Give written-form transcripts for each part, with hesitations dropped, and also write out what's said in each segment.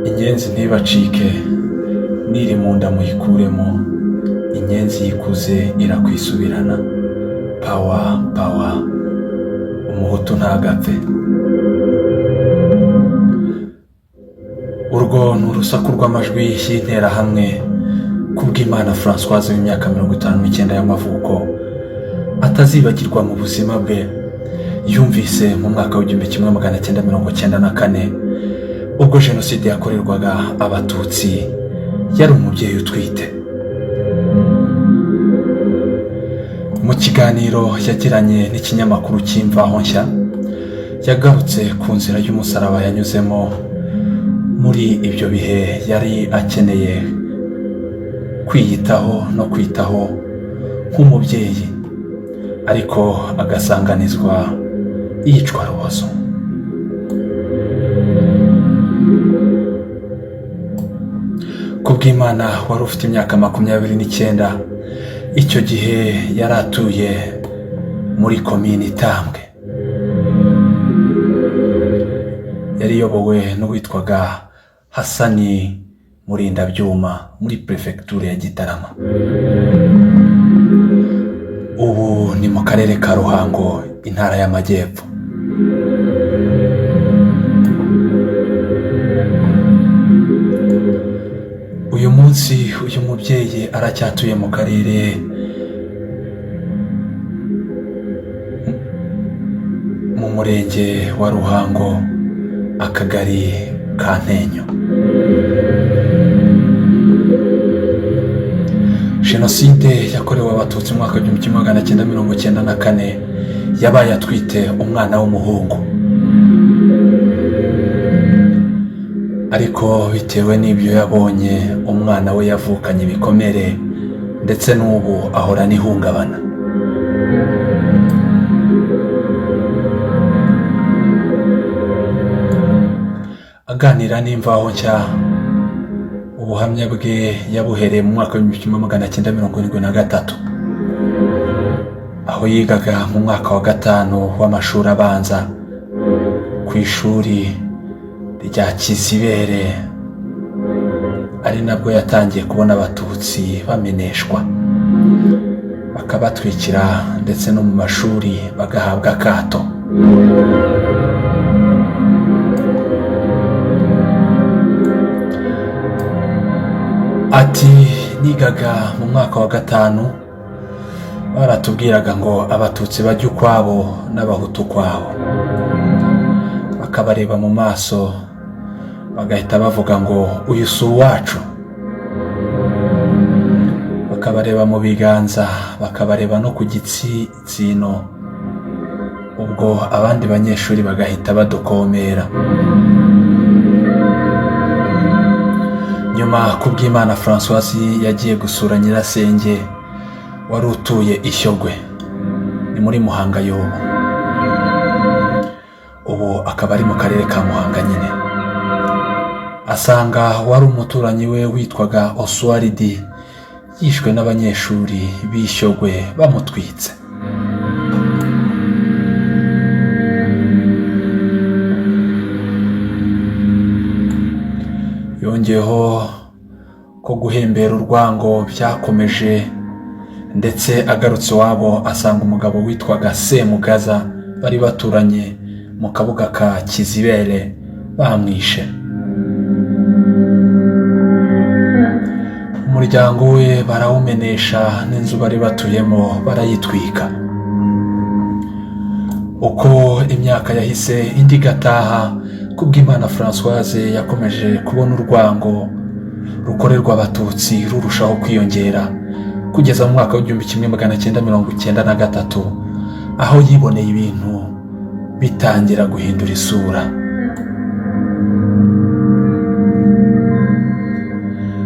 inyenzi ntibacike, niri mu nda muyikuremo, inyenzi yikuze irakwisubirana. Pawa pawa, umuhutu ntagapfe. Urwo ni urusaku rw'amajwi y'interahamwe kubw'Imana Françoise w'imyaka 59 y'amavuko atazibagirwa mu buzima bwe, yumvise mu mwaka w'1994 ubwo jenoside yakorerwaga abatutsi. Yari umubyeyi utwite. Mu kiganiro yagiranye n'ikinyamakuru cy'Imvaho Nshya, yagarutse ku nzira y'umusaraba yanyuzemo muri ibyo bihe. Yari akeneye kwiyitaho no kwitaho nk'umubyeyi, ariko agasanganizwa yicwa rubozo. Kubw'Imana wari ufite imyaka 29, icyo gihe yari atuye muri komini Tambwe. Yari iyobowe n'uwitwaga Hasani Murindabyuma muri prefecture ya Gitarama. Ubu ni mu karere ka Ruhango, intara y'Amajyepfo. Uyu munsi uyu mubyeyi aracyatuye mu karere mu murenge wa Ruhango, akagari ka Ntenyo. Jenoside yakorewe abatutsi mu mwaka w'1994 yabaye atwite umwana w'umuhungu, ariko bitewe n'ibyo yabonye, umwana we yavukanye ibikomere ndetse n'ubu ahorana ihungabana. Aganira n'Imvaho Nshya, ubuhamya bwe yabuhereye mu mwaka w'1973 aho yigaga mu mwaka wa 5 w'amashuri abanza ku ishuri rya Kizibere. Ari nabwo yatangiye kubona abatutsi bameneshwa, bakabatwikira ndetse no mu mashuri bagahabwa akato. Ati nigaga mu mwaka wa 5, baratubwiraga ngo abatutsi bajya ukwabo n'abahutu kwabo, bakabareba mu maso bagahita bavuga ngo uyu si uwacu. Bakabareba mu biganza, bakabareba no ku gitsitsino, ubwo abandi banyeshuri bagahita badukomera. Nyuma kubw'Imana Françoise yagiye gusura nyirasenge wari utuye Ishyogwe, ni muri Muhanga y'ubu. Ubu akaba ari mu karere ka Muhanga nyine. Asanga wari umuturanyi we witwaga Oswalidi yishwe n'abanyeshuri b'Ishyogwe bamutwitse. Yongeyeho ko guhembera urwango byakomeje, ndetse agarutse iwabo asanga umugabo witwaga Semugaza bari baturanye mu kabuga ka Kizibere bamwishe. Umuryango we barawumenesha, n'inzu bari batuyemo barayitwika. Uko imyaka yahise indi gataha, kubw'Imana Françoise yakomeje kubona urwango rukorerwa abatutsi rurushaho kwiyongera, kugeza mu mwaka w'1993 aho yiboneye ibintu bitangira guhindura isura.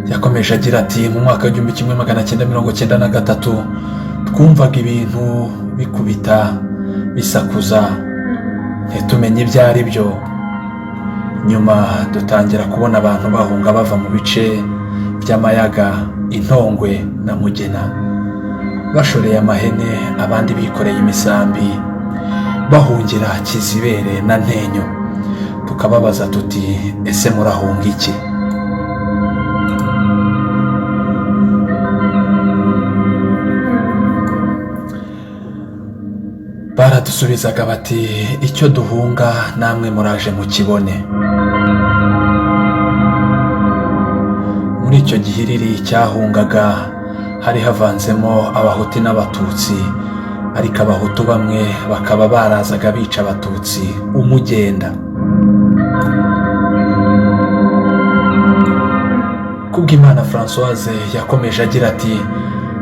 Yakomeje agira ati mu mwaka w'1993 twumvaga ibintu bikubita bisakuza, ntitumenye ibyo ari byo. Nyuma dutangira kubona abantu bahunga bava mu bice by'Amayaga, Intongwe na Mugena, bashoreye amahene, abandi bikoreye imisambi. bahungira Kizibere na Ntenyo. Tukababaza tuti ese murahunga iki? Baradusubizaga bati icyo duhunga namwe muraje mukibone. Muri icyo gihiriri cyahungaga hari havanzemo Abahutu n'Abatutsi, ariko Abahutu bamwe bakaba barazaga bica Abatutsi umugenda. Kubwimana Françoise yakomeje agira ati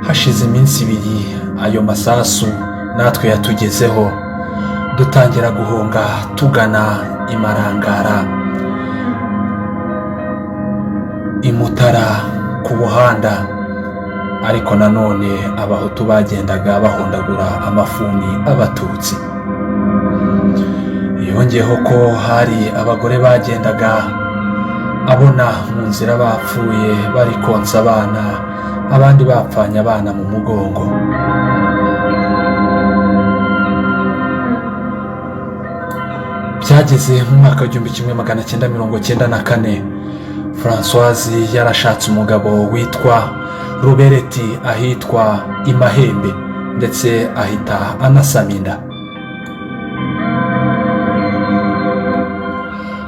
hashize iminsi 2 ayo masasu natwe yatugezeho, dutangira guhunga tugana Imarangara, Imutara ku Buhanda, ariko nanone Abahutu bagendaga bahondagura amafuni Abatutsi. Yongeyeho ko hari abagore bagendaga abona mu nzira bapfuye bari konsa abana, abandi bapfanye abana mu mugongo. Byageze mu mwaka wa 1994, Françoise yarashatse umugabo witwa Rubereti ahitwa Imahembe, ndetse ahita anasama inda.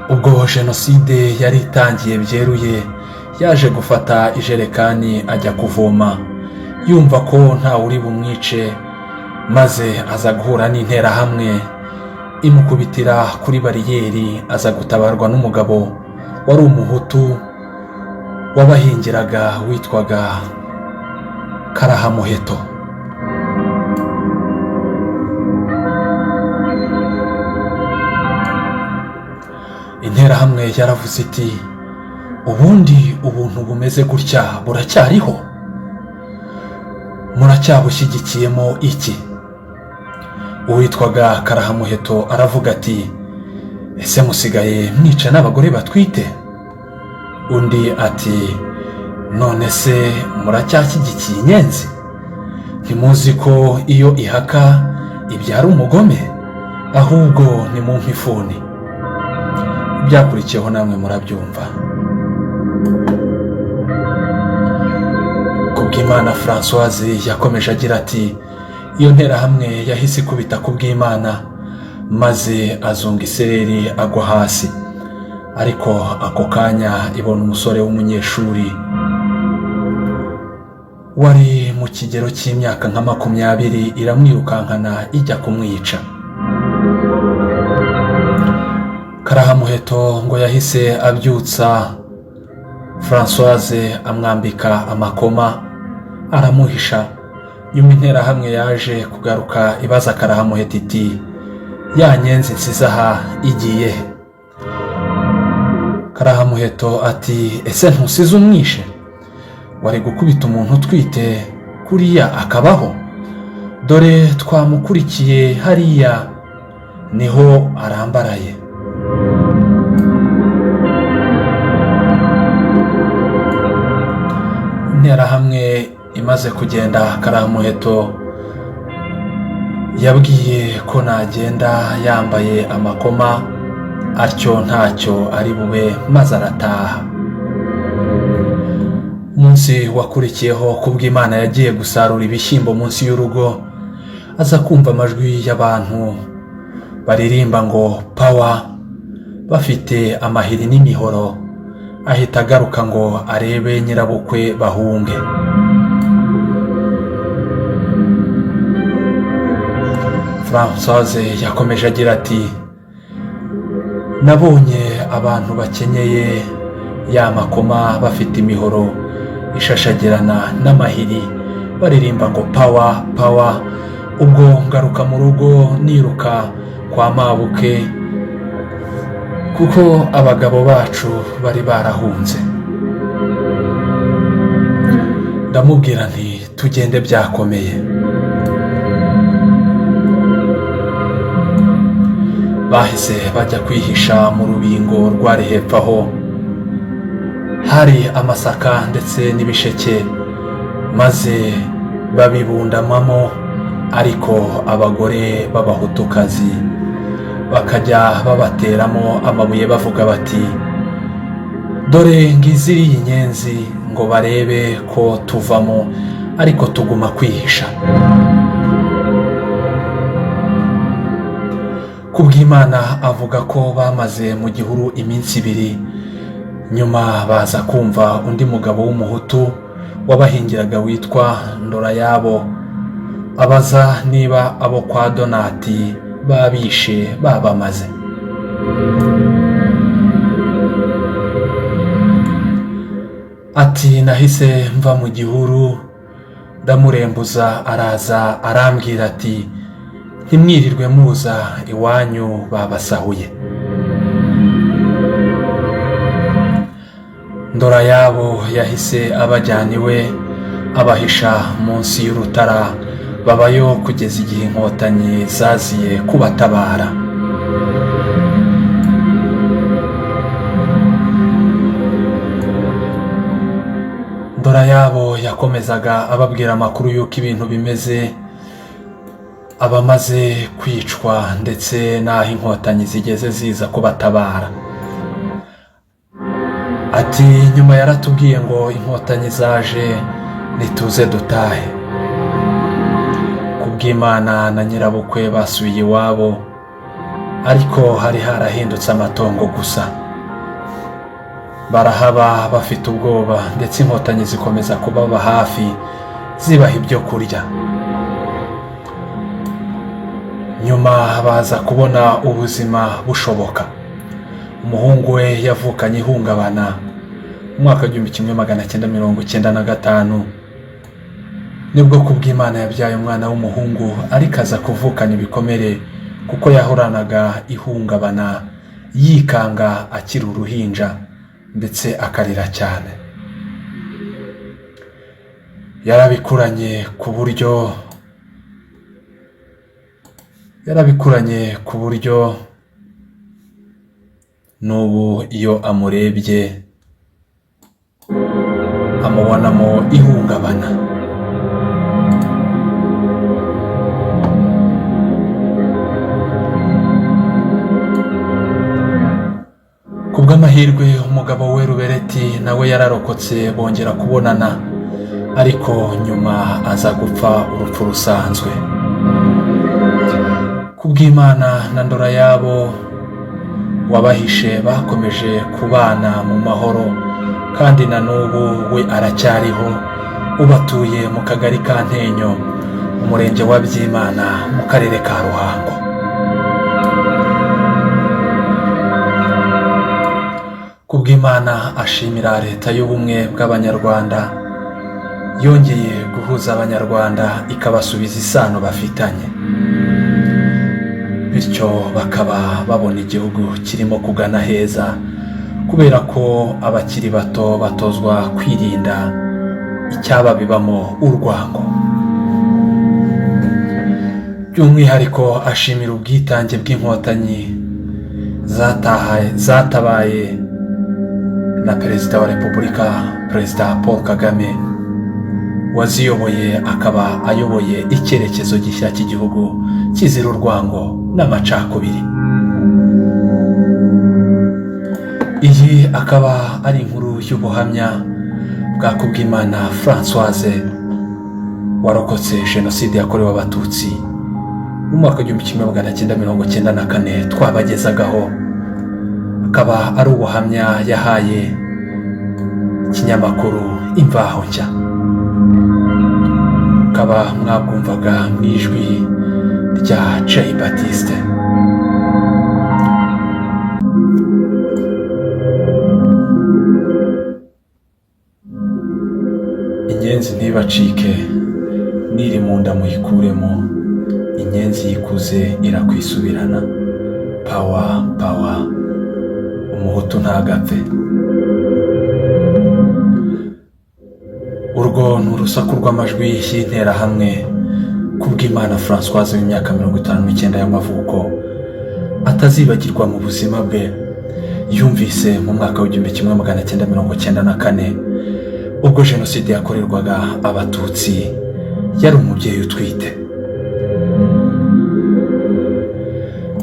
Ubwo jenoside yari itangiye byeruye, yaje gufata ijerekani ajya kuvoma, yumva ko nta uri bumwice, maze aza guhura n'interahamwe imukubitira kuri bariyeri. Aza gutabarwa n'umugabo wari Umuhutu wabahingiraga witwaga Karahamuheto. Interahamwe yaravuze iti ubundi ubuntu bumeze gutya buracyariho, muracyabushyigikiyemo iki? Uwitwaga Karahamuheto aravuga ati ese musigaye mwica n'abagore batwite? Undi ati none se muracyashyigikiye inyenzi? Ntimuzi ko iyo ihaka ibyara umugome? Ahubwo ni mu mpifuni. Byakurikiyeho namwe murabyumva. Kubwimana Françoise yakomeje agira ati iyo nterahamwe yahise ikubita Kubwimana, maze azunga isereri agwa hasi, ariko ako kanya ibona umusore w'umunyeshuri wari mu kigero cy'imyaka nka 20 iramwirukankana ijya kumwica. Karahamuheto ngo yahise abyutsa Françoise amwambika amakoma aramuhisha. Nyuma interahamwe yaje kugaruka ibaza Karahamuheto iti ya nyenzi nsizaha igiye? Karahamuheto ati ese ntusize umwishe? Wari gukubita umuntu utwite kuriya akabaho? Dore twamukurikiye hariya niho arambaraye. Interahamwe imaze kugenda, Karahamuheto yabwiye ko nagenda yambaye amakoma atyo ntacyo ari bube, maze arataha. Umunsi wakurikiyeho Kubwimana yagiye gusarura ibishyimbo munsi y'urugo, aza kumva amajwi y'abantu baririmba ngo power bafite amahiri n'imihoro. Ahita agaruka ngo arebe nyirabukwe bahunge. Françoise yakomeje agira ati nabonye abantu bakenyeye ya makoma bafite imihoro ishashagirana n'amahiri baririmba ngo power power. Ubwo ngaruka mu rugo niruka kwa mabuke kuko abagabo bacu bari barahunze. Ndamubwira nti tugende byakomeye. Bahise bajya kwihisha mu rubingo rwari hepfo aho hari amasaka ndetse n'ibisheke, maze babibundamamo ariko abagore b'abahutukazi bakajya babateramo amabuye bavuga bati, dore ngiziriye inyenzi ngo barebe ko tuvamo ariko tuguma kwihisha. Kubw'Imana avuga ko bamaze mu gihuru iminsi 2, nyuma baza kumva undi mugabo w'umuhutu wabahingiraga witwa Ndorayabo abaza niba abo kwa Donati babishe babamaze. Ati, nahise mva mu gihuru ndamurembuza, araza arambwira ati, ntimwirirwe muza iwanyu babasahuye. Ndorayabo yahise abajyana iwe abahisha munsi y'urutara, babayo kugeza igihe inkotanyi zaziye kubatabara. Ndorayabo yakomezaga ababwira amakuru y'uko ibintu bimeze, abamaze kwicwa ndetse n'aho inkotanyi zigeze ziza kubatabara. Ati, nyuma yaratubwiye ngo inkotanyi zaje nituze dutahe. Kubw'Imana na nyirabukwe basubiye iwabo, ariko hari harahindutse amatongo gusa. Barahaba bafite ubwoba, ndetse inkotanyi zikomeza kubaba hafi zibaha ibyo kurya. Nyuma baza kubona ubuzima bushoboka. Umuhungu we yavukanye ihungabana mu mwaka 1995, nibwo kubw'Imana yabyaye umwana w'umuhungu, ariko aza kuvukana ibikomere kuko yahoranaga ihungabana, yikanga akiri uruhinja ndetse akarira cyane. Yarabikuranye ku buryo n'ubu iyo amurebye amubonamo ihungabana. Kubw'amahirwe umugabo we Rubereti nawe yararokotse, bongera kubonana, ariko nyuma aza gupfa urupfu rusanzwe. Kubw'Imana na Ndorayabo wabahishe bakomeje kubana mu mahoro, kandi na n'ubu we aracyariho, ubatuye mu kagari ka Ntenyo, umurenge wa Byimana, mu karere ka Ruhango. Kubw'Imana ashimira leta y'ubumwe bw'abanyarwanda, yongeye guhuza abanyarwanda ikabasubiza isano bafitanye, bityo bakaba babona igihugu kirimo kugana heza, kubera ko abakiri bato batozwa kwirinda icyababibamo urwango. By'umwihariko ashimira ubwitange bw'inkotanyi zatabaye na Perezida wa Repubulika, Perezida Paul Kagame, waziyoboye akaba ayoboye icyerekezo gishya cy'igihugu kizira urwango n'amacakubiri. Iyi akaba ari inkuru y'ubuhamya bwa Kubwimana Françoise warokotse jenoside yakorewe abatutsi mu mwaka 1994 twabagezagaho. Akaba ari ubuhamya yahaye ikinyamakuru Imvaho Nshya. Akaba mwabwumvaga mu ijwi rya Jay Baptiste. Inyenzi ntibacike, niri mu nda muyikuremo, inyenzi yikuze irakwisubirana. Power, power, umuhutu ntagapfe. Urwo ni urusaku rw'amajwi y'interahamwe Kubwimana Françoise w'imyaka 59 y'amavuko atazibagirwa mu buzima bwe, yumvise mu mwaka w'1994 ubwo jenoside yakorerwaga abatutsi. Yari umubyeyi utwite.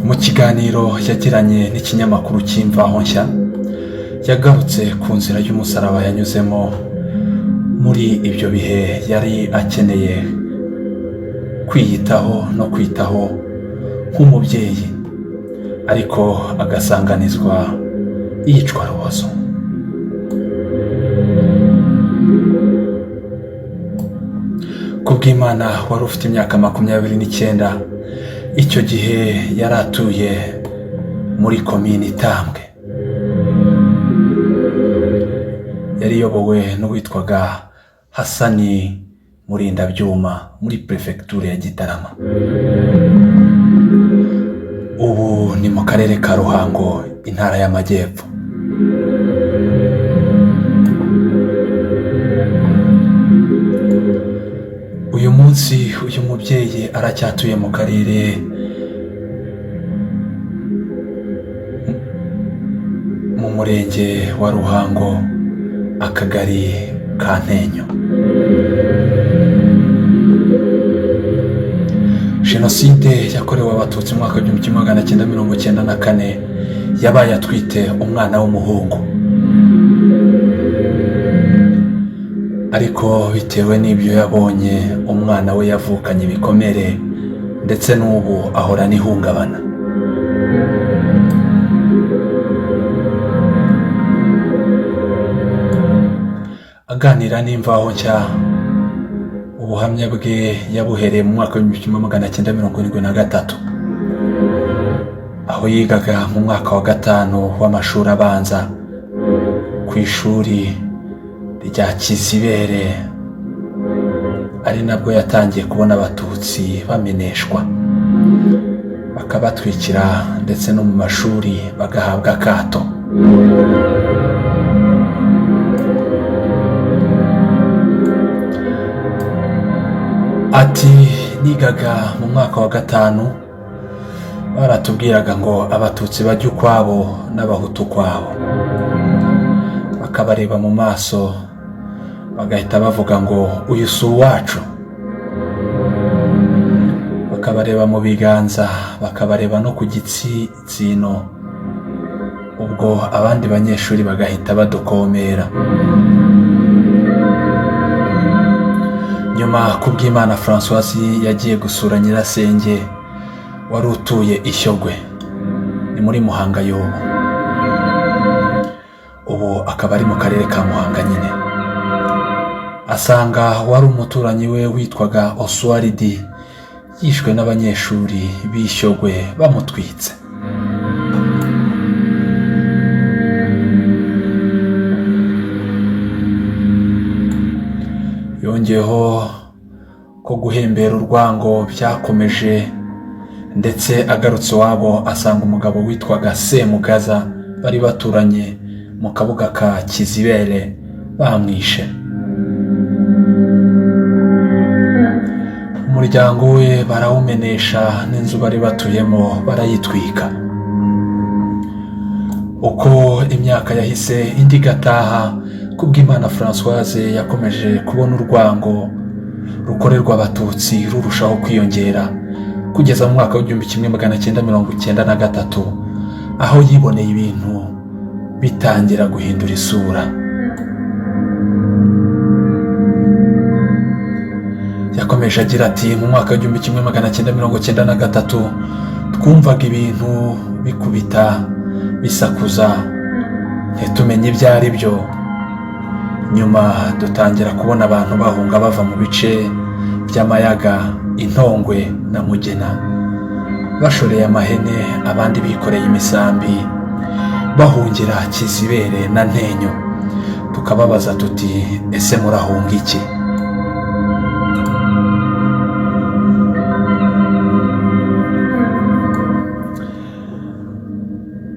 mu kiganiro yagiranye n'ikinyamakuru cy'Imvaho Nshya yagarutse ku nzira y'umusaraba yanyuzemo muri ibyo bihe yari akeneye kwiyitaho no kwitaho nk'umubyeyi, ariko agasanganizwa iyicwa rubozo. Kubw'Imana wari ufite imyaka 29, icyo gihe yari atuye muri komini Tambwe. Yari iyobowe n'uwitwaga Hasani Murindabyuma muri prefecture ya Gitarama. Ubu ni mu karere ka Ruhango, intara y'Amajyepfo. Uyu munsi uyu mubyeyi aracyatuye mu karere mu murenge wa Ruhango, akagari ka Ntenyo. Jenoside yakorewe Abatutsi mu mwaka w'1994 yabaye atwite umwana w'umuhungu, ariko bitewe n'ibyo yabonye umwana we yavukanye ibikomere ndetse n'ubu ahorana ihungabana. Aganira n'Imvaho Nshya, ubuhamya bwe yabuhereye mu mwaka w'1973 aho yigaga mu mwaka wa 5 w'amashuri abanza ku ishuri rya Kizibere, ari nabwo yatangiye kubona Abatutsi bameneshwa, bakabatwikira ndetse no mu mashuri bagahabwa akato. Ati nigaga mu mwaka wa 5 baratubwiraga ngo Abatutsi bajya ukwabo n'Abahutu ukwabo, bakabareba mu maso bagahita bavuga ngo uyu si uwacu, bakabareba mu biganza, bakabareba no ku gitsitsino, ubwo abandi banyeshuri bagahita badukomera. Nyuma kubw'Imana Françoise yagiye gusura nyirasenge wari utuye Ishyogwe, ni muri Muhanga y'ubu, ubu akaba ari mu karere ka Muhanga nyine. Asanga wari umuturanyi we witwaga Oswalidi yishwe n'abanyeshuri b'Ishyogwe bamutwitse. Yongeyeho ko guhembera urwango byakomeje, ndetse agarutse iwabo asanga umugabo witwaga Semugaza bari baturanye mu kabuga ka Kizibere bamwishe. Umuryango we barawumenesha, n'inzu bari batuyemo barayitwika. Uko imyaka yahise indi gataha, kubw'Imana Françoise yakomeje kubona urwango rukorerwa Abatutsi rurushaho kwiyongera kugeza mu mwaka w'1993 aho yiboneye ibintu bitangira guhindura isura. Yakomeje agira ati mu mwaka w'1993 twumvaga ibintu bikubita bisakuza ntitumenye ibyo ari byo. Nyuma dutangira kubona abantu bahunga bava mu bice by'Amayaga, Intongwe na Mugena, bashoreye amahene, abandi bikoreye imisambi, bahungira Kizibere na Ntenyo. Tukababaza tuti ese murahunga iki?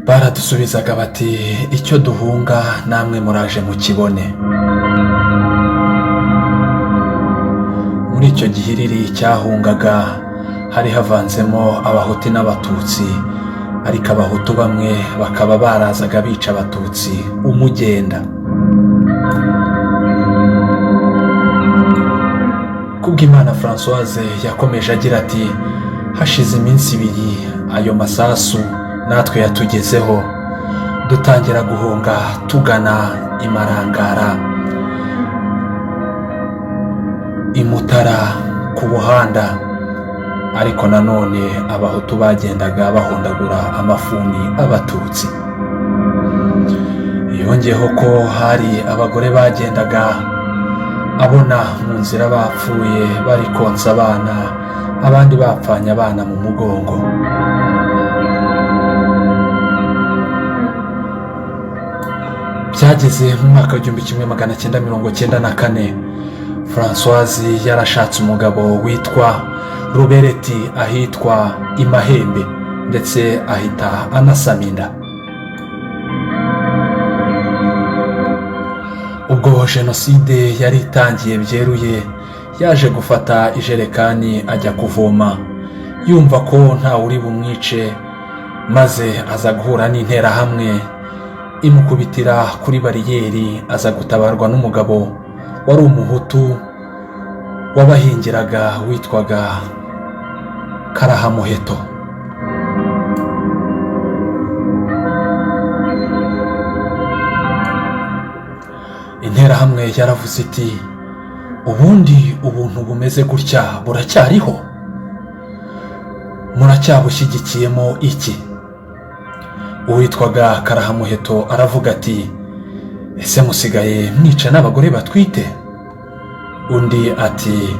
Baradusubizaga bati icyo duhunga namwe muraje mukibone. Muri icyo gihiriri cyahungaga hari havanzemo Abahutu n'Abatutsi, ariko Abahutu bamwe bakaba barazaga bica Abatutsi umugenda. Kubw'Imana Françoise yakomeje agira ati hashize iminsi 2 ayo masasu natwe yatugezeho, dutangira guhunga tugana imarangara, imutara ku buhanda. Ariko nanone abahutu bagendaga bahondagura amafuni abatutsi. Yongeyeho ko hari abagore bagendaga abona mu nzira bapfuye bari konsa abana, abandi bapfanye abana mu mugongo. Byageze mu mwaka w'1994, Françoise yarashatse umugabo witwa Rubereti ahitwa Imahembe, ndetse ahita anasama inda. Ubwo jenoside yari itangiye byeruye, yaje gufata ijerekani ajya kuvoma, yumva ko ntawe uri bumwice, maze aza guhura n'interahamwe imukubitira kuri bariyeri. Aza gutabarwa n'umugabo wari umuhutu wabahingiraga witwaga Karahamuheto. Interahamwe yaravuze iti, ubundi ubuntu bumeze gutya buracyariho? Muracyabushyigikiyemo iki? Uwitwaga Karahamuheto aravuga ati, ese musigaye mwica n'abagore batwite? Undi ati,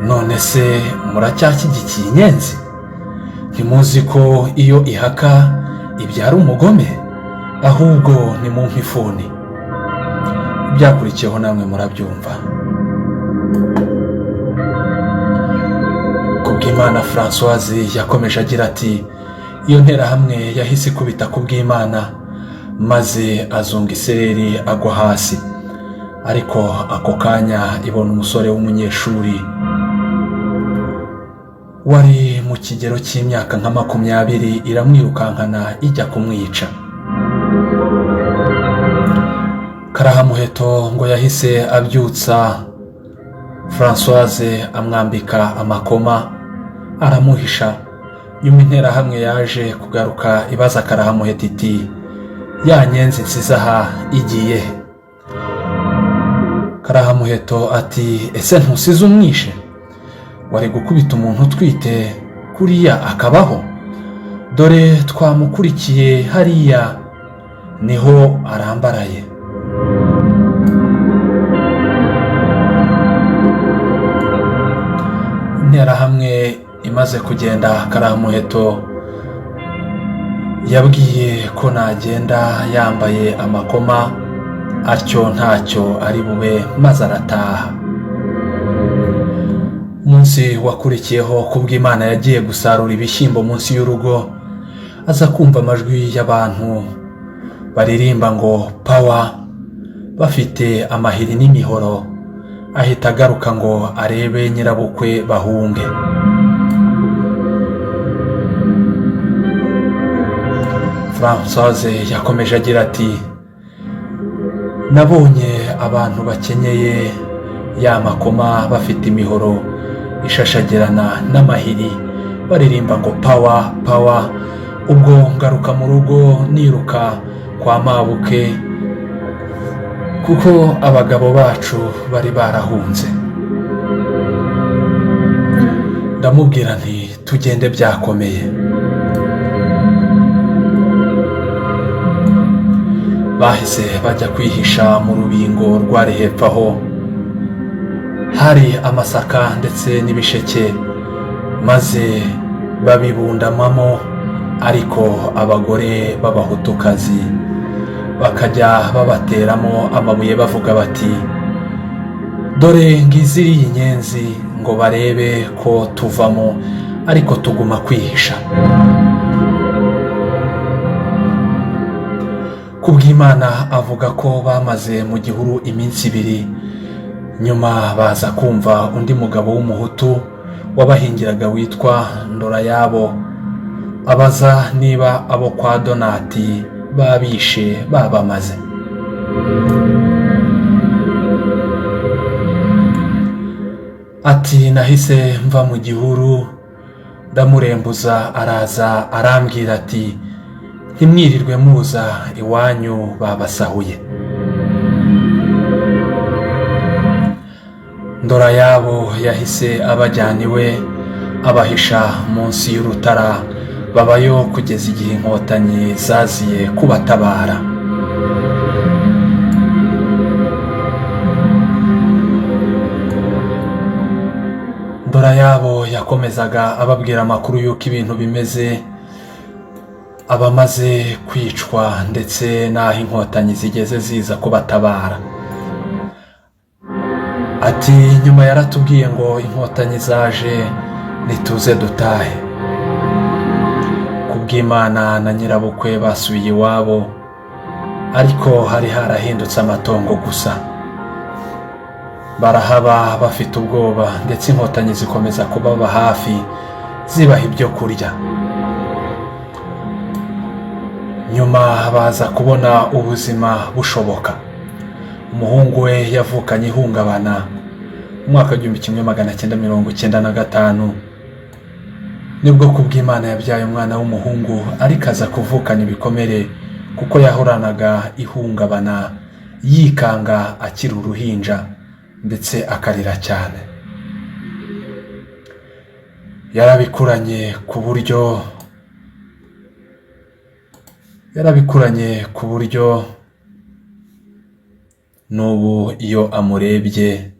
none se muracyashyigikiye inyenzi? Ntimuzi ko iyo ihaka ibyara umugome? Ahubwo ni mu mpifuni. Byakurikiyeho namwe murabyumva. Kubwimana Françoise yakomeje agira ati, iyo nterahamwe yahise ikubita Kubwimana, maze azunga isereri agwa hasi. Ariko ako kanya ibona umusore w'umunyeshuri wari mu kigero cy'imyaka nka 20, iramwirukankana ijya kumwica. Karahamuheto ngo yahise abyutsa Françoise, amwambika amakoma, aramuhisha. Nyuma interahamwe yaje kugaruka ibaza Karahamuheto iti, ya nyenzi nsize aha igiye? Karahamuheto ati, ese ntusize umwishe? Wari gukubita umuntu utwite kuriya akabaho? Dore twamukurikiye hariya niho arambaraye. Interahamwe imaze kugenda, Karahamuheto yabwiye ko nagenda yambaye amakoma atyo ntacyo ari bube, maze arataha. Umunsi wakurikiyeho Kubwimana yagiye gusarura ibishyimbo munsi y'urugo, aza kumva amajwi y'abantu baririmba ngo pawa, bafite amahiri n'imihoro. Ahita agaruka ngo arebe nyirabukwe bahunge. Françoise yakomeje agira ati, nabonye abantu bakenyeye ya makoma bafite imihoro ishashagirana n'amahiri baririmba ngo pawa pawa. Ubwo ngaruka mu rugo niruka kwa mabuke, kuko abagabo bacu bari barahunze. Ndamubwira nti, tugende byakomeye. Bahise bajya kwihisha mu rubingo rwari hepfo aho hari amasaka ndetse n'ibisheke, maze babibundamamo. Ariko abagore b'abahutukazi bakajya babateramo amabuye bavuga bati, dore ngiziriye inyenzi, ngo barebe ko tuvamo, ariko tuguma kwihisha. Kubwimana avuga ko bamaze mu gihuru iminsi 2, nyuma baza kumva undi mugabo w'umuhutu wabahingiraga witwa Ndorayabo abaza niba abo kwa Donati babishe babamaze. Ati, nahise mva mu gihuru ndamurembuza araza arambwira ati ntimwirirwe muza iwanyu babasahuye. Ndora yabo yahise abajyana iwe abahisha munsi y'urutara babayo kugeza igihe inkotanyi zaziye kubatabara. Ndora yabo yakomezaga ababwira amakuru y'uko ibintu bimeze, abamaze kwicwa ndetse n'aho inkotanyi zigeze ziza kubatabara. Ati nyuma yaratubwiye ngo inkotanyi zaje nituze dutahe. Kubw'Imana na nyirabukwe basubiye iwabo, ariko hari harahindutse amatongo gusa. Barahaba bafite ubwoba ndetse inkotanyi zikomeza kubaba hafi zibaha ibyo kurya. Nyuma baza kubona ubuzima bushoboka. Umuhungu we yavukanye ihungabana mu mwaka w'1995 nibwo kubw'Imana yabyaye umwana w'umuhungu, ariko aza kuvukana ibikomere kuko yahoranaga ihungabana yikanga akiri uruhinja ndetse akarira cyane. Yarabikuranye ku buryo n'ubu iyo amurebye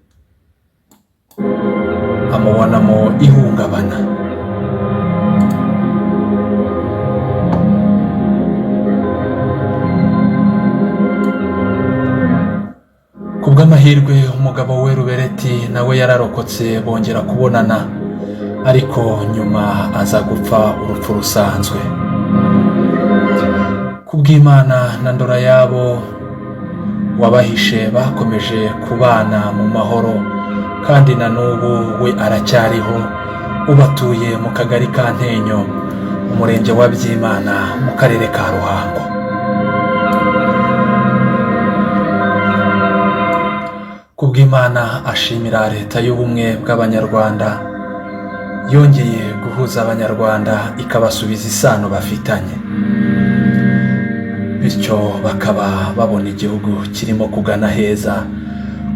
amubonamo ihungabana. Kubw'amahirwe umugabo we Rubereti nawe yararokotse bongera kubonana, ariko nyuma aza gupfa urupfu rusanzwe. Kubw'Imana na Ndora yabo wabahishe bakomeje kubana mu mahoro, kandi na n'ubu we aracyariho. Ubatuye mu kagari ka Ntenyo, umurenge wa Byimana, mu karere ka Ruhango. Kubw'Imana ashimira leta y'ubumwe bw'Abanyarwanda yongeye guhuza Abanyarwanda ikabasubiza isano bafitanye, bityo bakaba babona igihugu kirimo kugana heza,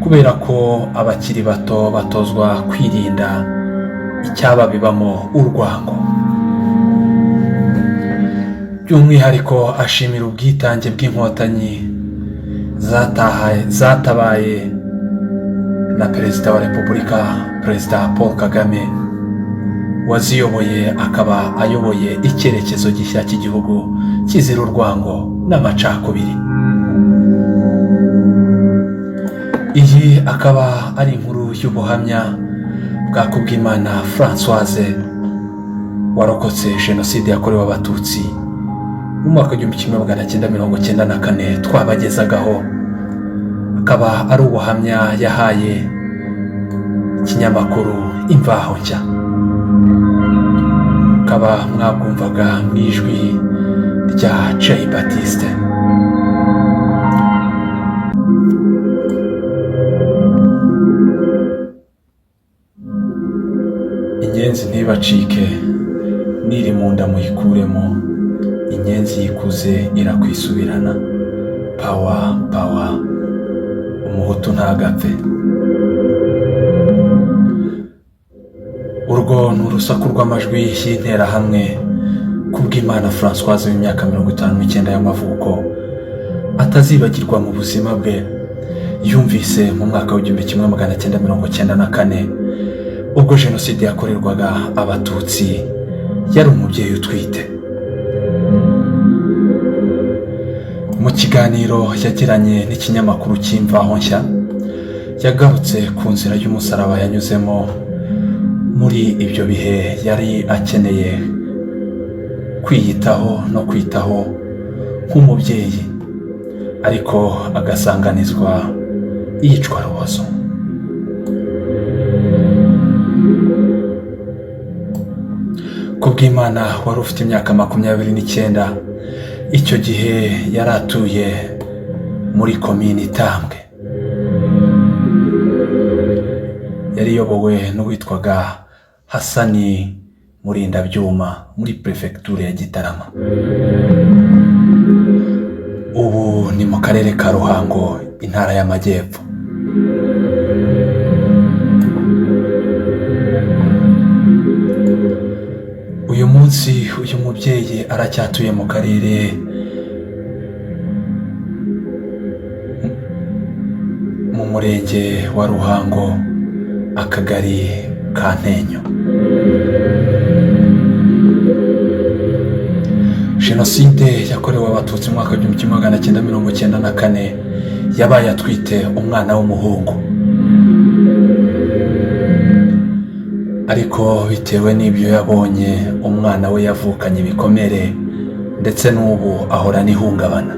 kubera ko abakiri bato batozwa kwirinda icyababibamo urwango. By'umwihariko ashimira ubwitange bw'inkotanyi zatabaye na Perezida wa Repubulika, Perezida Paul Kagame, waziyoboye akaba ayoboye icyerekezo gishya cy'igihugu kizira urwango n'amacakubiri. Iyi akaba ari inkuru y'ubuhamya bwa Kubwimana Françoise warokotse Jenoside yakorewe Abatutsi mu mwaka w'1994 twabagezagaho. Akaba ari ubuhamya yahaye ikinyamakuru Imvaho Nshya. Akaba mwabwumvaga mu ijwi rya Jay Baptiste. Inyenzi ntibacike, niri mu nda muyikuremo, inyenzi yikuze irakwisubirana. Pawa pawa, umuhutu ntagapfe. Urwo ni urusaku rw'amajwi y'interahamwe Kubwimana Françoise w'imyaka 59 y'amavuko atazibagirwa mu buzima bwe, yumvise mu mwaka w'1994 ubwo Jenoside yakorerwaga Abatutsi. Yari umubyeyi utwite. Mu kiganiro yagiranye n'ikinyamakuru cy'Imvaho Nshya, yagarutse ku nzira y'umusaraba yanyuzemo muri ibyo bihe. Yari akeneye kwiyitaho no kwitaho nk'umubyeyi, ariko agasanganizwa iyicwa rubozo. Kubwimana wari ufite imyaka 29, icyo gihe yari atuye muri komini Tambwe. Yari yobowe n'uwitwaga Hasani Murindabyuma muri Prefecture ya Gitarama. Ubu ni mu karere ka Ruhango, intara y'Amajyepfo. Uyu munsi uyu mubyeyi aracyatuye mu karere mu murenge wa Ruhango, akagari ka Ntenyo. Jenoside yakorewe Abatutsi mu mwaka w'1994 yabaye atwite umwana w'umuhungu, ariko bitewe n'ibyo yabonye umwana we yavukanye ibikomere ndetse n'ubu ahorana ihungabana.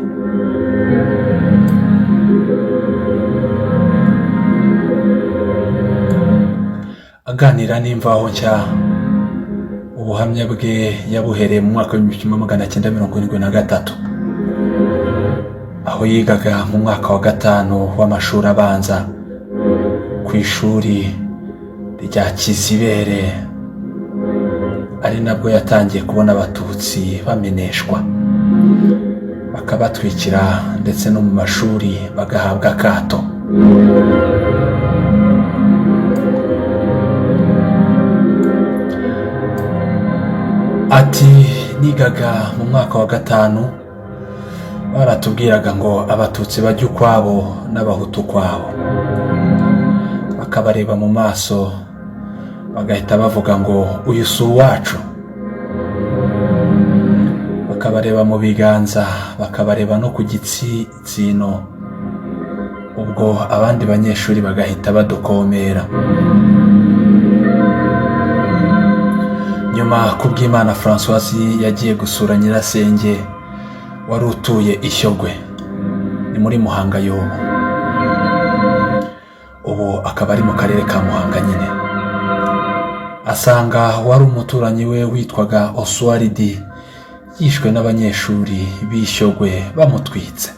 Aganira n'Imvaho Nshya, ubuhamya bwe yabuhereye mu mwaka w'1973 aho yigaga mu mwaka wa 5 w'amashuri abanza ku ishuri rya Kizibere, ari nabwo yatangiye kubona Abatutsi bameneshwa, bakabatwikira ndetse no mu mashuri bagahabwa akato. Ati nigaga mu mwaka wa 5 baratubwiraga ngo Abatutsi bajya ukwabo n'Abahutu kwabo, bakabareba mu maso bagahita bavuga ngo uyu si uwacu, bakabareba mu biganza, bakabareba no ku gitsitsino, ubwo abandi banyeshuri bagahita badukomera. Nyuma Kubwimana Françoise yagiye gusura nyirasenge wari utuye Ishyogwe, ni muri Muhanga y'ubu, ubu akaba ari mu karere ka Muhanga nyine. Asanga wari umuturanyi we witwaga Oswald yishwe n'abanyeshuri b'Ishyogwe bamutwitse.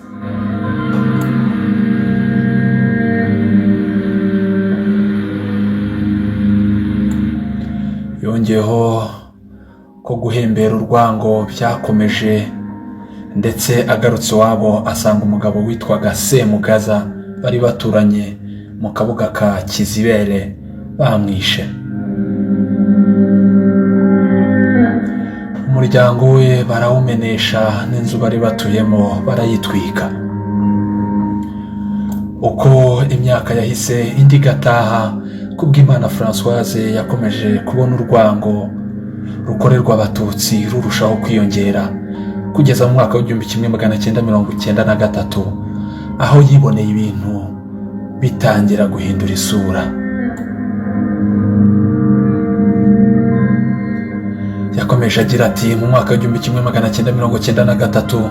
Yongeyeho ko guhembera urwango byakomeje, ndetse agarutse iwabo asanga umugabo witwaga Semugaza bari baturanye mu kabuga ka Kizibere bamwishe. Umuryango we barawumenesha, n'inzu bari batuyemo barayitwika. Uko imyaka yahise indi gataha, Kubwimana Françoise yakomeje kubona urwango rukorerwa Abatutsi rurushaho kwiyongera kugeza mu mwaka w'1993 aho yiboneye ibintu bitangira guhindura isura. Yakomeje agira ati mu mwaka w'1993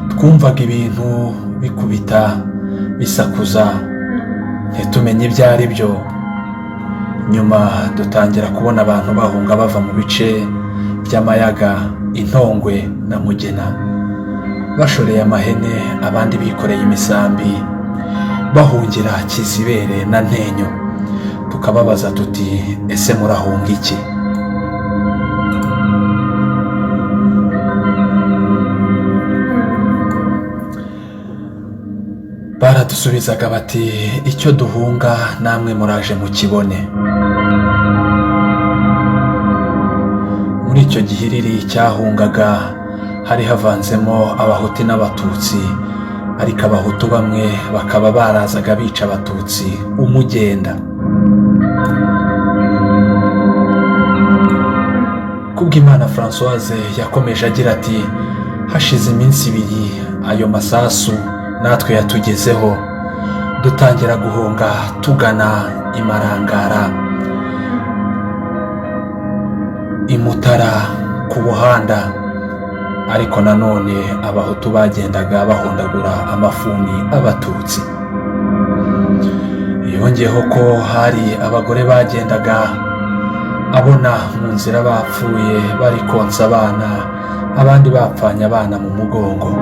twumvaga ibintu bikubita bisakuza, ntitumenye ibyo ari byo. Nyuma dutangira kubona abantu bahunga bava mu bice by'Amayaga, Intongwe na Mugena, bashoreye amahene, abandi bikoreye imisambi, bahungira Kizibere na Ntenyo. Tukababaza tuti ese murahunga iki? Baradusubizaga bati icyo duhunga namwe muraje mukibone. Muri icyo gihiriri cyahungaga hari havanzemo Abahutu n'Abatutsi, ariko Abahutu bamwe bakaba barazaga bica Abatutsi umugenda. Kubwimana Françoise yakomeje agira ati hashize iminsi 2 ayo masasu natwe yatugezeho, dutangira guhunga tugana Imarangara, Imutara ku Buhanda, ariko nanone Abahutu bagendaga bahondagura amafuni Abatutsi. Yongeyeho ko hari abagore bagendaga abona mu nzira bapfuye bari konsa abana, abandi bapfanye abana mu mugongo.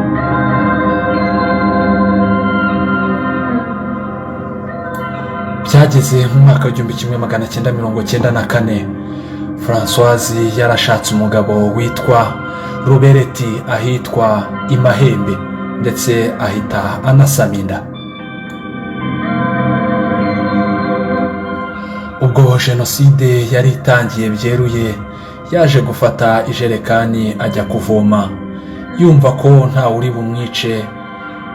Byageze mu mwaka w'1994 Françoise yarashatse umugabo witwa Rubereti ahitwa Imahembe ndetse ahita anasama inda. Ubwo jenoside yari itangiye byeruye, yaje gufata ijerekani ajya kuvoma, yumva ko ntawe uri bumwice,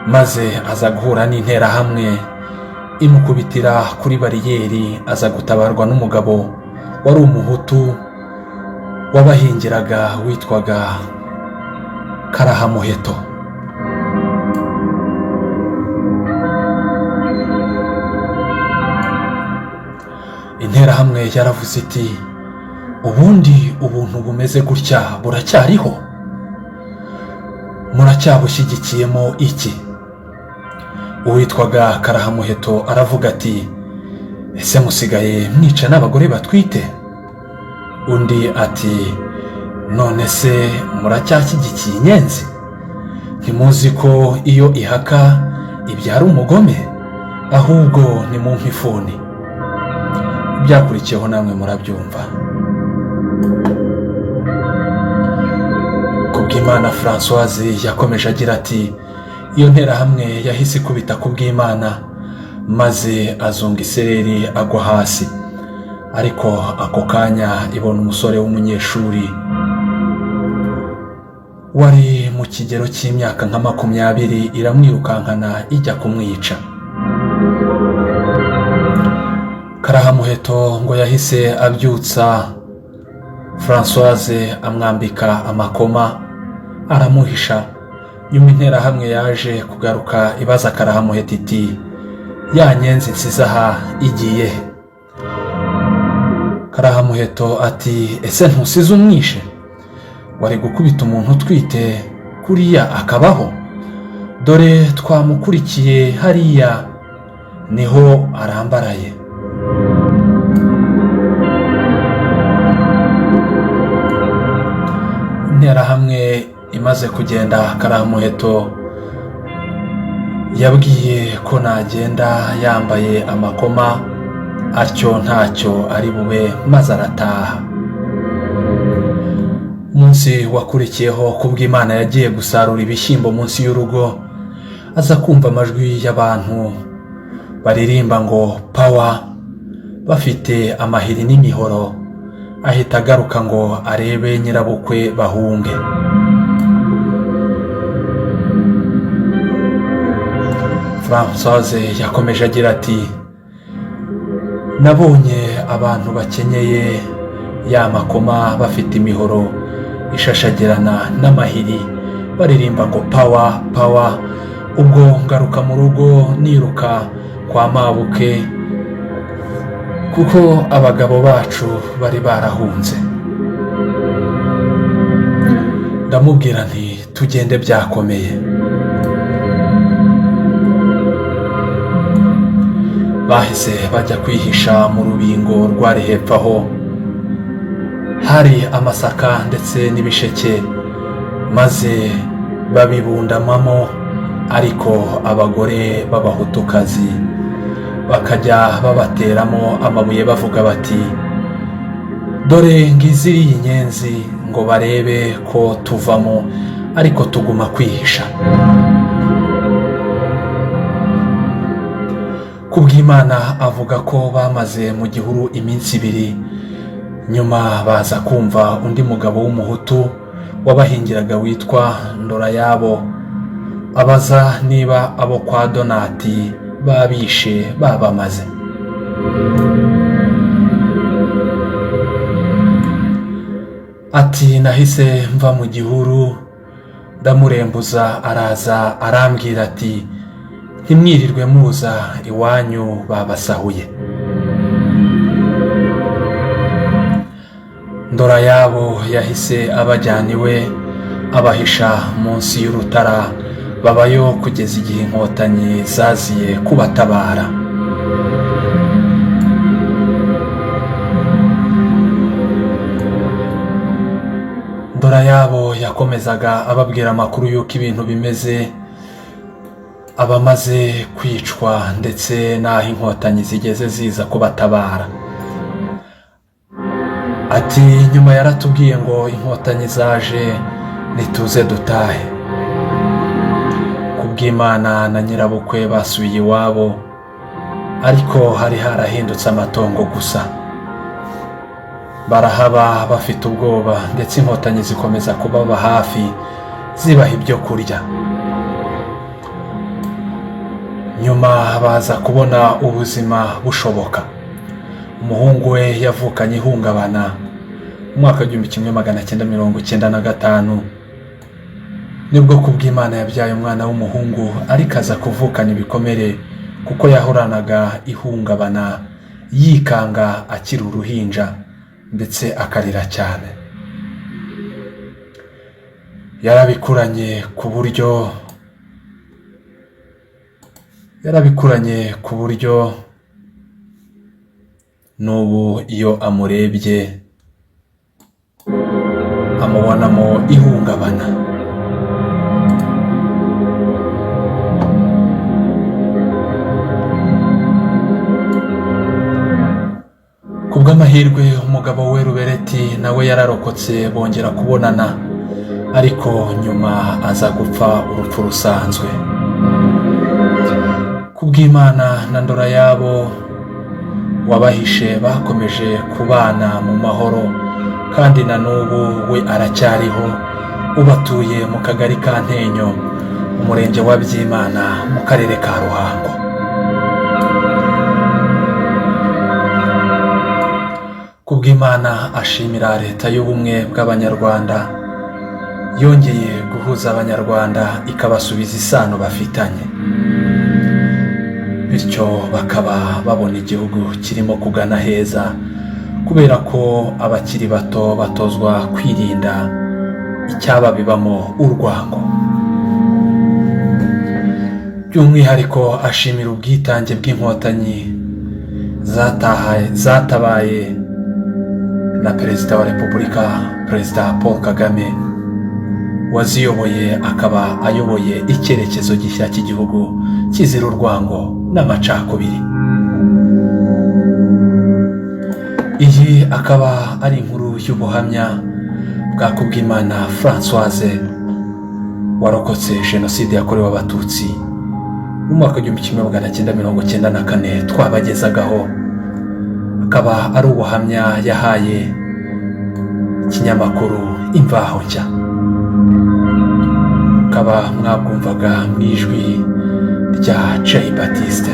maze aza guhura n'interahamwe imukubitira kuri bariyeri. Aza gutabarwa n'umugabo wari umuhutu wabahingiraga witwaga Karahamuheto. Interahamwe yaravuze iti, ubundi ubuntu bumeze gutya buracyariho? Muracyabushyigikiyemo iki? Uwitwaga Karahamuheto aravuga ati, ese musigaye mwica n'abagore batwite? Undi ati, none se muracyashyigikiye inyenzi? Ntimuzi ko iyo ihaka ibyara umugome? Ahubwo ni mu mpifuni. Byakurikiyeho namwe murabyumva. Kubwimana Françoise yakomeje agira ati, iyo nterahamwe yahise ikubita Kubwimana maze azunga isereri agwa hasi. Ariko ako kanya ibona umusore w'umunyeshuri wari mu kigero cy'imyaka nka 20 iramwirukankana ijya kumwica. Karahamuheto ngo yahise abyutsa Françoise amwambika amakoma aramuhisha. Nyuma interahamwe yaje kugaruka ibaza Karahamuheto iti, ya nyenzi nsizaha igiye? Karahamuheto ati, ese ntusize umwishe? Wari gukubita umuntu utwite kuriya akabaho? Dore twamukurikiye hariya niho arambaraye. Interahamwe imaze kugenda, Karahamuheto yabwiye ko nagenda yambaye amakoma atyo ntacyo ari bube, maze arataha. Umunsi wakurikiyeho Kubwimana yagiye gusarura ibishyimbo munsi y'urugo, aza kumva amajwi y'abantu baririmba ngo pawa bafite amahiri n'imihoro. Ahita agaruka ngo arebe nyirabukwe bahunge. Françoise yakomeje agira ati, nabonye abantu bakenyeye ya makoma bafite imihoro ishashagirana n'amahiri baririmba ngo pawa pawa. Ubwo ngaruka mu rugo niruka kwa mabuke kuko abagabo bacu bari barahunze. Ndamubwira nti tugende byakomeye. Bahise bajya kwihisha mu rubingo rwari hepfo aho hari amasaka ndetse n'ibisheke, maze babibundamamo. Ariko abagore b'abahutukazi bakajya babateramo amabuye bavuga bati, dore ngiziriye inyenzi ngo barebe ko tuvamo, ariko tuguma kwihisha. Kubwimana avuga ko bamaze mu gihuru iminsi 2, nyuma baza kumva undi mugabo w'umuhutu wabahingiraga witwa Ndorayabo abaza niba abo kwa Donati babishe babamaze. Ati, nahise mva mu gihuru ndamurembuza, araza arambwira ati, ntimwirirwe muza iwanyu babasahuye. Ndorayabo yahise abajyana iwe abahisha munsi y'urutara, babayo kugeza igihe inkotanyi zaziye kubatabara. Ndorayabo yakomezaga ababwira amakuru y'uko ibintu bimeze, abamaze kwicwa ndetse n'aho inkotanyi zigeze ziza kubatabara. ati nyuma yaratubwiye ngo inkotanyi zaje nituze dutahe. Kubw'Imana na nyirabukwe basubiye iwabo, ariko hari harahindutse amatongo gusa. Barahaba bafite ubwoba, ndetse inkotanyi zikomeza kubaba hafi zibaha ibyo kurya. Nyuma baza kubona ubuzima bushoboka. Umuhungu we yavukanye ihungabana mu mwaka w'1995, nibwo kubw'Imana yabyaye umwana w'umuhungu, ariko aza kuvukana ibikomere kuko yahoranaga ihungabana, yikanga akiri uruhinja ndetse akarira cyane. Yarabikuranye ku buryo n'ubu iyo amurebye amubonamo ihungabana. Kubw'amahirwe umugabo we Rubereti nawe yararokotse, bongera kubonana, ariko nyuma aza gupfa urupfu rusanzwe. Kubw'Imana na Ndorayabo wabahishe bakomeje kubana mu mahoro, kandi na n'ubu we aracyariho. Ubatuye mu kagari ka Ntenyo, umurenge wa Byimana, mu karere ka Ruhango. Kubw'Imana ashimira leta y'ubumwe bw'Abanyarwanda, yongeye guhuza Abanyarwanda ikabasubiza isano bafitanye, bityo bakaba babona igihugu kirimo kugana heza, kubera ko abakiri bato batozwa kwirinda icyababibamo urwango. By'umwihariko ashimira ubwitange bw'inkotanyi zatabaye na Perezida wa Repubulika, Perezida Paul Kagame, waziyoboye akaba ayoboye icyerekezo gishya cy'igihugu kizira urwango n'amacakubiri. Iyi akaba ari inkuru y'ubuhamya bwa Kubwimana Françoise, warokotse jenoside yakorewe Abatutsi mu mwaka w'1994 twabagezagaho. Akaba ari ubuhamya yahaye ikinyamakuru Imvaho Nshya. Akaba mwabwumvaga mu ijwi rya Jay Baptiste.